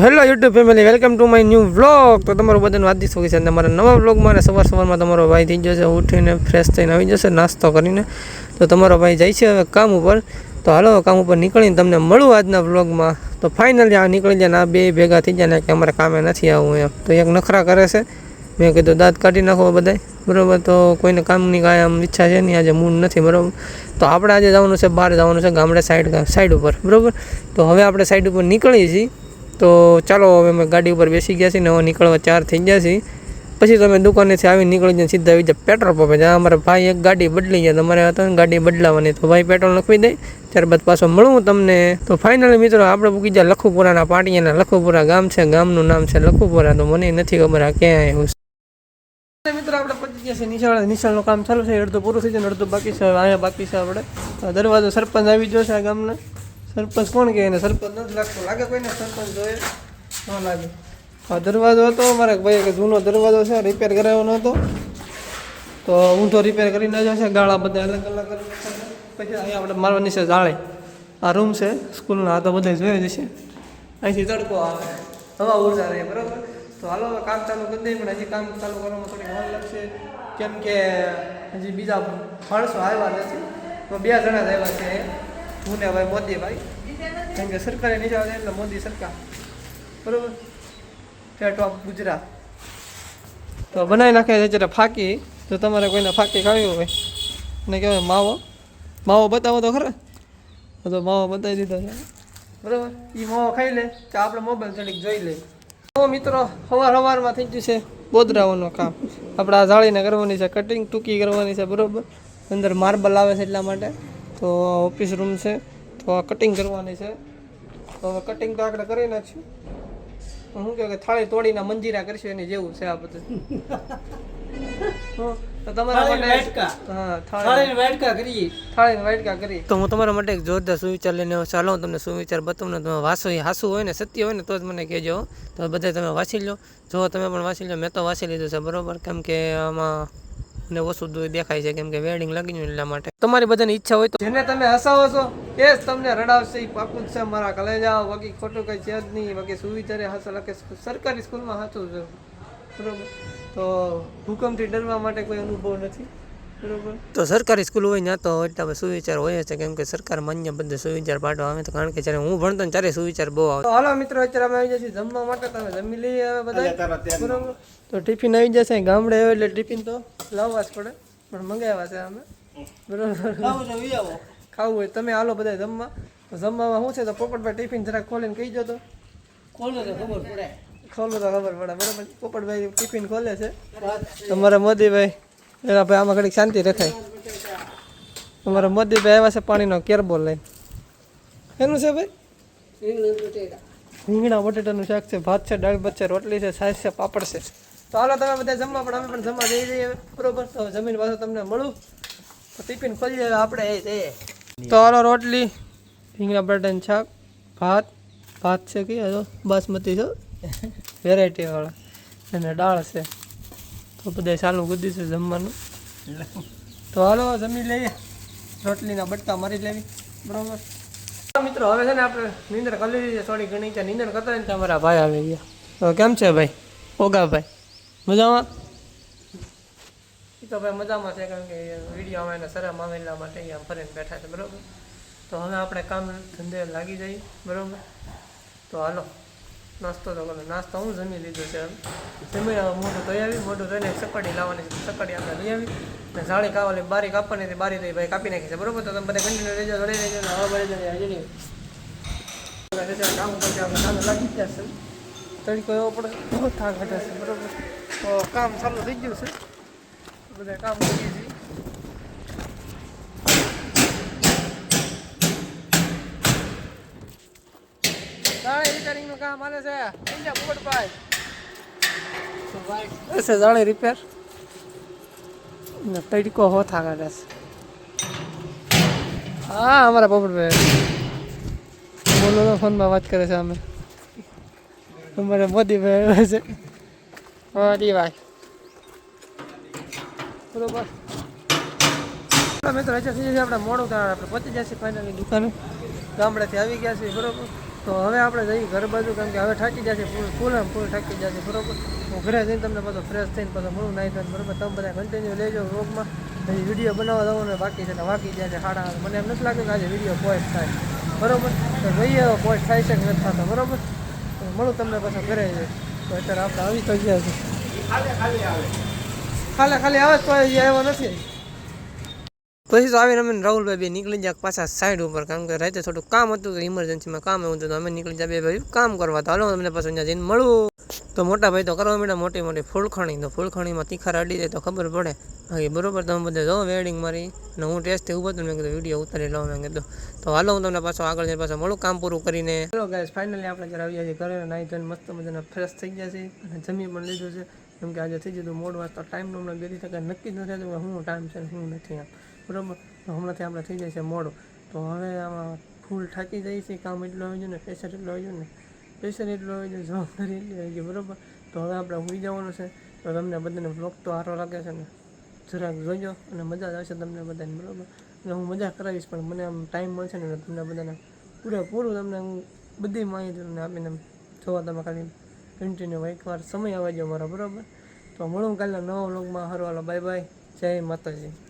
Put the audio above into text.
Hello YouTube family, welcome to my new vlog. તો તમારું બધાનું હાર્દિક સ્વાગત છે તમારા નવા વ્લોગમાં. અને સવારમાં તમારો ભાઈ થઈ જશે, ઉઠીને ફ્રેશ થઈને આવી જશે નાસ્તો કરીને. તો તમારો ભાઈ જાય છે હવે કામ ઉપર. તો હાલો કામ ઉપર નીકળીને તમને મળું આજના વ્લોગમાં. તો ફાઇનલી આ નીકળી જાય ને આ બે ભેગા થઈ જાય ને કે અમારે કામે નથી આવવું એમ. તો એક નખરા કરે છે, મેં કીધું દાંત કાઢી નાખો બધાય, બરાબર. તો કોઈને કામની કાંઈ આમ ઈચ્છા છે નહીં, આજે મૂડ નથી, બરાબર. તો આપણે આજે જવાનું છે, બહાર જવાનું છે ગામડે સાઈડ ઉપર, બરાબર. તો હવે આપણે સાઈડ ઉપર નીકળીએ છીએ. તો ચાલો હવે અમે ગાડી ઉપર બેસી ગયા છીએ ને હવે નીકળવા 4 થઈ ગયા છીએ. પછી તમે દુકાનેથી આવીને નીકળી જાય સીધા આવી જાય પેટ્રોલ પંપે. જ્યાં અમારા ભાઈ એક ગાડી બદલી ગયા, તમારે હતા ને ગાડી બદલાવાની, તો ભાઈ પેટ્રોલ નખવી દે, ત્યારબાદ પાછો મળું તમને. તો ફાઇનલી મિત્રો આપણે પૂકી ગયા લખુપુરાના પાટિયાના. લખુપુરા ગામ છે, ગામનું નામ છે લખુપુરા. તો મને નથી ખબર આ ક્યાં આવ્યું છે. મિત્રો આપણે પહોંચી ગયા છે નિશાળનું કામ ચાલુ છે, અડધું પૂરું થઈ જાય, અડધું બાકી છે. અહીંયા બાકી છે આપણે દરવાજો. સરપંચ આવી ગયો છે આ ગામના. સરપંચ કોણ કહે એને? સરપંચ નથી લાગતો, લાગે કોઈને સરપંચ જોઈએ ન લાગે. આ દરવાજો હતો મારે ભાઈ કે જૂનો દરવાજો છે, રિપેર કરાવવાનો હતો, તો ઊંધો રિપેર કરીને જશે. ગાળા બધા અલગ અલગ પછી અહીંયા આપણે મારવાની છે જાળે. આ રૂમ છે સ્કૂલના, આ તો બધા જોઈ જશે. અહીંથી તડકો આવે, હવા ઉર્જા રહે, બરાબર. તો હાલો કામ ચાલુ કરી દઈએ, પણ હજી કામ ચાલુ કરવામાં થોડી વાર લાગશે, કેમ કે હજી બીજા માણસો આવ્યા નથી. તો 2 જણા જ આવ્યા છે, હું ને ભાઈ મોદીભાઈ. કેમ કે સરકારે નીચે આવે એટલે મોદી સરકાર, બરાબર. State of Gujarat. તો બનાવી નાખે છે જ્યારે ફાકી. જો તમારે કોઈને ફાકી ખાવી હોય ને કહેવાય માવો બતાવો તો ખરા. તો માવો બતાવી દીધો છે, બરાબર. એ માવો ખાઈ લે તો આપણે મોબાઈલ થોડીક જોઈ લઈએ. તો મિત્રો સવારમાં થઈ ગયું છે બોદરાઓનું કામ. આપણે આ જાળીને કરવાની છે, કટિંગ ટૂંકી કરવાની છે, બરાબર. અંદર માર્બલ આવે છે એટલા માટે. તો ઓફિસ રૂમ છે, તો આ કટિંગ કરવાની છે. તો હવે કટિંગ તો આપણે કરી નાખશું. શું કહે કે થાળી તોડીને મંજીરા કરશું એની જેવું છે આ બધું. તો તમારા માટે થાળીને વાટકા કરી. તો હું તમારા માટે એક જોરદાર સુવિચાર લઈને ચાલો હું તમને સુવિચાર બતાવું ને. તમે વાંચો, એ હાસું હોય ને સત્ય હોય ને તો જ મને કહેજો. તો બધા તમે વાંચી લો. જો તમે પણ વાંચી લો, મેં તો વાંચી લીધું છે, બરાબર. કેમ કે આમાં ને ઓછું દેખાય છે, કેમ કે વેડિંગ લાગી ગયું એટલા માટે. તમારી બધાની ઈચ્છા હોય તો જેને તમે હસાવો છો એ જ તમને રડાવશે, એ પાકું જ છે મારા કલેજા. બાકી ખોટું કંઈ છે જ નહીં. બાકી સુવિચારે હસલા કે સરકારી સ્કૂલમાં સાચું છે, બરાબર. તો ભૂકંપથી ડરવા માટે કોઈ અનુભવ નથી, બરાબર. તો સરકારી સ્કૂલ હોય ત્યાં તો એટલા સુવિચાર હોય છે, કેમ કે સરકાર માન્ય બધે સુવિચાર પાડવા આવે. તો કારણ કે જ્યારે હું ભણતો ને ત્યારે સુવિચાર બહુ આવે. તો હાલો મિત્રો, અત્યારે અમે આવી જઈએ જમવા માટે. તમે જમી લઈએ હવે બધા, બરાબર. તો ટિફિન આવી જશે. ગામડે આવે એટલે ટિફિન તો લાવવા જ પડે, પણ મંગાવ્યા છે અમે, બરાબર. ખાવું હોય તમે હાલો બધા જમવા. જમવામાં શું છે તો પોપટભાઈ ટિફિન જરાક ખોલીને કહી દો. તો ખોલો તો ખબર પડે, બરાબર. પોપટભાઈ ટિફિન ખોલે છે. તમારા મોદીભાઈ એના ભાઈ આમાં ઘડીક શાંતિ રખાય. તમારા મોદીભાઈ આવ્યા છે પાણીનો કેરબો લઈને. એનું છે ભાઈ રીંગણા બટેટાનું શાક છે, ભાત છે, દાળ ભાત છે, રોટલી છે, છાશ છે, પાપડ છે. તો હાલો તમે બધા જમવા, પણ અમે પણ જમવા જઈ જઈએ, બરોબર. તો જમીન પાછું તમને મળું. તો ટિફિન ખોલી જાય આપણે એ. તો હાલો રોટલી, રીંગણા બટેટાનું શાક, ભાત છે કે બાસમતી છે, વેરાયટી વાળા, અને દાળ છે. તો બધા ચાલુ કરી દીધું જમવાનું. તો હાલો જમી લઈએ, રોટલીના બટકા મારી લેવી, બરાબર. મિત્રો હવે છે ને આપણે નીંદર કરી લીધી છે થોડી ઘણી. ત્યાં નીંદર કરતા ને ત્યાં અમારા ભાઈ આવી ગયા. તો કેમ છે ભાઈ ઓગાભાઈ? મજામાં? એ તો ભાઈ મજામાં છે, કારણ કે વિડીયો આવે ને શરમ આવે એટલા માટે અહીંયા ફરીને બેઠા છે, બરાબર. તો હવે આપણે કામ ધંધે લાગી જઈએ, બરાબર. તો હાલો નાસ્તો તો કરો. નાસ્તો હું જમી લીધો છે. જમીને મોઢું ધોઈ આવી, મોઢું ધોઈને સકડી લાવવાની છે, સકડી આપણે લઈ આવી. ને જાળી કાવાની બારી કાપવાની હતી, બારી તો ભાઈ કાપી નાખી છે, બરાબર. તો તમે બધા કન્ટિન્યુ રહેજો, જોડે રહેજો. કામ કરશે આપણે કામે લાગી ગયા છે. તડકો એવો પડે બહુ થાક ઘટે છે, બરાબર. તો કામ ચાલુ થઈ ગયું છે, બધા કામ કરીએ છીએ. જાળી રિપેરિંગનું કામ હાલે છે. જાળી રિપેર ને તડકો હો થાક ઘટે છે. હા અમારા પોપટભાઈ બોલો તો ફોનમાં વાત કરે છે. અમે અમારે મોદીભાઈ આવે છે, મોદીભાઈ, બરોબર. મિત્રો અત્યારે આપણે મોડું થાય, આપણે પહોંચી જશે ફાઇનલી દુકાને. ગામડેથી આવી ગયા છીએ, બરોબર. તો તો હવે આપણે જઈએ ઘર બાજુ, કારણ કે હવે થાકી જશે, ફૂલ થાકી જશે, બરોબર. હું ઘરે જઈને તમને પાછો ફ્રેશ થઈને પાછો મળું નાઈ ધોઈને, બરોબર. તમે બધા કન્ટિન્યુ લેજો વ્લોગમાં. હજી વિડીયો બનાવવા જવાનું બાકી છે, વાગી જાય છે 8:30. મને એમ નથી લાગ્યું કે આજે વિડીયો પોસ્ટ થાય, બરોબર. તો જોઈએ પોસ્ટ થાય છે કે નથી થતો, બરોબર. તો મળું તમને પાછો ઘરે જઈએ. તો અત્યારે આપણે આવી તો ગયા છે, ખાલી આવે તો આવ્યો નથી. પછી તો આવીને અમે રાહુલભાઈ બે નીકળી જાય પાછા સાઈડ ઉપર, કારણ કે રાતે થોડું કામ હતું, કે ઇમરજન્સીમાં કામ એવું હતું, તો અમે નીકળી જાય બે ભાઈ કામ કરવા. તો હાલો અમને પાછું ત્યાં જઈને મળવું. તો મોટા ભાઈ તો કરવા માંડ્યા મોટી ફૂલખણી. તો ફૂલખણીમાં તીખા અડી જાય તો ખબર પડે. હા બરોબર, તમે બધે જો વેડિંગ મારી અને હું ટેસ્ટથી ઊભો હતો, મેં કીધું વિડીયો ઉતારી લઉં, મેં કીધું. તો હાલો હું તમને પાછો આગળ જઈને પાછા મળું કામ પૂરું કરીને. હેલો ગાઈસ, ફાઇનલી આપણે જ્યારે આવ્યા છીએ ઘરે, નાઈ ધોઈને મસ્ત મજાના ફ્રેશ થઈ ગયા છે અને જમી પણ લીધું છે. કેમ કે આજે થઈ ગયું મોડું, વાંચતા ટાઈમનું હમણાં 2 ટકા નક્કી જ નથી થતું કે શું ટાઈમ છે શું નથી, એમ બરોબર. તો હમણાંથી આપણે થઈ જાય છે મોડું. તો હવે આમાં ફૂલ થાકી જાય છે, કામ એટલું આવી ગયું ને, પ્રેશર એટલું આવી ગયું ને, જવાબદારી એટલી આવી ગઈ, બરોબર. તો હવે આપણે હોઈ જવાનું છે. તો તમને બધાને બ્લોગ તો સારો લાગે છે ને, જરાક જોજો અને મજા જ આવશે તમને બધાને, બરોબર. એટલે હું મજા કરાવીશ, પણ મને આમ ટાઈમ મળશે ને તમને બધાને પૂરેપૂરું તમને હું બધી માહિતી તમને આપીને જોવા તમે ખાલી કન્ટિન્યુ એકવાર સમય આવવા જો મારો, બરોબર. તો મળું કાલના નવા વ્લોગમાં. હાલો બાય બાય, જય માતાજી.